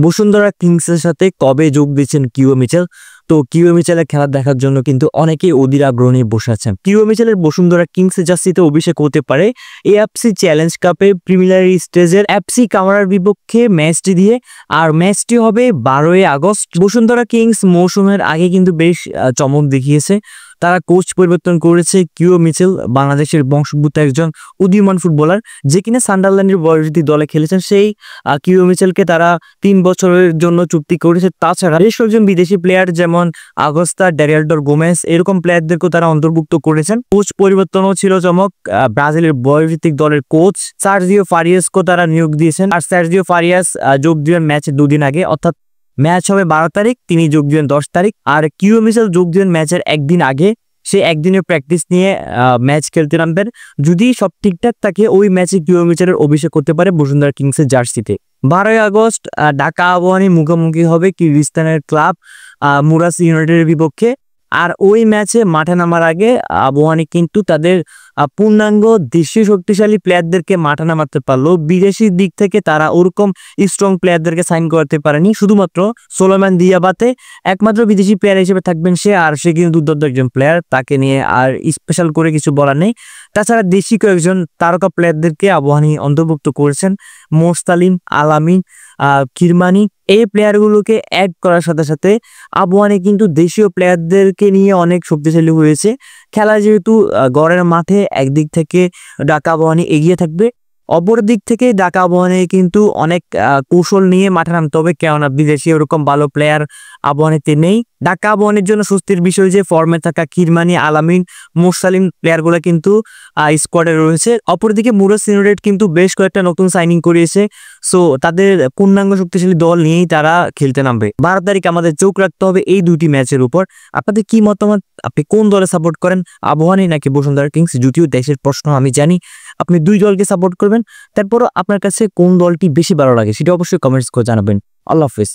বসুন্ধরা কিংসের সাথে কবে যোগ দিচ্ছেন কিও মিচেল? তো কিও মিচেলের খেলা দেখার জন্য কিন্তু অনেকেই অধীর আগ্রহ নিয়ে বসে আছেন। কিও মিচেলের বসুন্ধরা কিংসের জার্সিতে অভিষেক হতে পারে এএফসি চ্যালেঞ্জ কাপে প্রিমিয়ার স্টেজের এফসি কামারার বিপক্ষে ম্যাচটি দিয়ে। আর ম্যাচটি হবে 12ই আগস্ট। বসুন্ধরা কিংস মৌসুমের আগে কিন্তু বেশ চমক দেখিয়েছে। তারা কোচ পরিবর্তন করেছে। কিও মিচেল বাংলাদেশের বংশোদ্ভূত একজন উদীয়মান ফুটবলার, যে কিনা সান্ডারল্যান্ডের বয়সী দলে খেলেছেন। সেই কিও মিচেলকে তারা 3 বছরের জন্য চুক্তি করেছে। তাছাড়া বেশ কয়েকজন বিদেশি প্লেয়ার যেমন আগস্তা, ড্যারিয়াল্ডর গোমেস এরকম প্লেয়ারদেরকেও তারা অন্তর্ভুক্ত করেছেন। কোচ পরিবর্তনও ছিল চমক। ব্রাজিলের বয়সভিত্তিক দলের কোচ সার্জিও ফারিয়াসকেও তারা নিয়োগ দিয়েছেন। আর সার্জিও ফারিয়াস যোগ দিবেন ম্যাচের 2 দিন আগে, অর্থাৎ ম্যাচ হবে 12 তারিখ, তিনি যোগ দিবেন 10 তারিখ। আর কিও মিচেল যোগ দিবেন ম্যাচের একদিন আগে। সে একদিনের প্র্যাকটিস নিয়ে ম্যাচ খেলতে নামবেন। যদি সব ঠিকঠাক থাকে ওই ম্যাচে কিও মিচেলের অভিষেক করতে পারে বসুন্ধরা কিংসের জার্সিতে। 12ই আগস্ট ঢাকা আবাহনী মুখোমুখি হবে কিরগিজস্তানের ক্লাব মুরাস ইউনাইটেডের বিপক্ষে। আর ওই ম্যাচে মাঠে নামার আগে আবাহনী কিন্তু তাদের পূর্ণাঙ্গ দেশীয় শক্তিশালী প্লেয়ারদেরকে মাঠে নামাতে পারলো। বিদেশি দিক থেকে তারা ওরকম স্ট্রং প্লেয়ারদেরকে সাইন করতে পারেনি। শুধুমাত্র সোলোমান দিয়াবাতে একমাত্র বিদেশি প্লেয়ার হিসেবে থাকবেন সে, আর সে কিন্তু দুর্দান্ত একজন প্লেয়ার, তাকে নিয়ে আর স্পেশাল করে কিছু বলার নেই। তাছাড়া দেশি কয়েকজন তারকা প্লেয়ারদেরকে আবাহনী অন্তর্ভুক্ত করেছেন। মোস্তালিম, আলামিন, কিরমানি, এই প্লেয়ারগুলোকে অ্যাড করার সাথে সাথে আবাহনী কিন্তু দেশীয় প্লেয়ারদেরকে নিয়ে অনেক শক্তিশালী হয়েছে। খেলা যেহেতু গড়ের মাঠে, একদিক থেকে ঢাকা আবাহনী এগিয়ে থাকবে, অপর দিক থেকে ঢাকা আবাহনী কিন্তু অনেক কৌশল নিয়ে মাঠে নামতে হবে, কেননা বিদেশি ওরকম ভালো প্লেয়ার আবাহনীতে নেই। ঢাকা আবাহনীর জন্য স্বস্তির বিষয় যে ফর্মে থাকা কিরমানি, আলামিন, মোরসালিম প্লেয়ারগুলো কিন্তু স্কোয়াডে রয়েছে। অপরদিকে মুরাস ইউনাইটেড কিন্তু বেশ কয়েকটা নতুন সাইনিং করিয়েছে। সো তাদের পূর্ণাঙ্গ শক্তিশালী দল নিয়েই তারা খেলতে নামবে। 12 তারিখ আমাদের চোখ রাখতে হবে এই দুটি ম্যাচের উপর। আপনাদের কি মতামত? আপনি কোন দলে সাপোর্ট করেন, আবাহনী নাকি বসুন্ধরা কিংস? যদিও দেশের প্রশ্ন আমি জানি আপনি দুই দলকে সাপোর্ট করবেন, তারপরও আপনার কাছে কোন দলটি বেশি ভালো লাগে সেটা অবশ্যই কমেন্টস করে জানাবেন। আল্লাহ হাফেজ।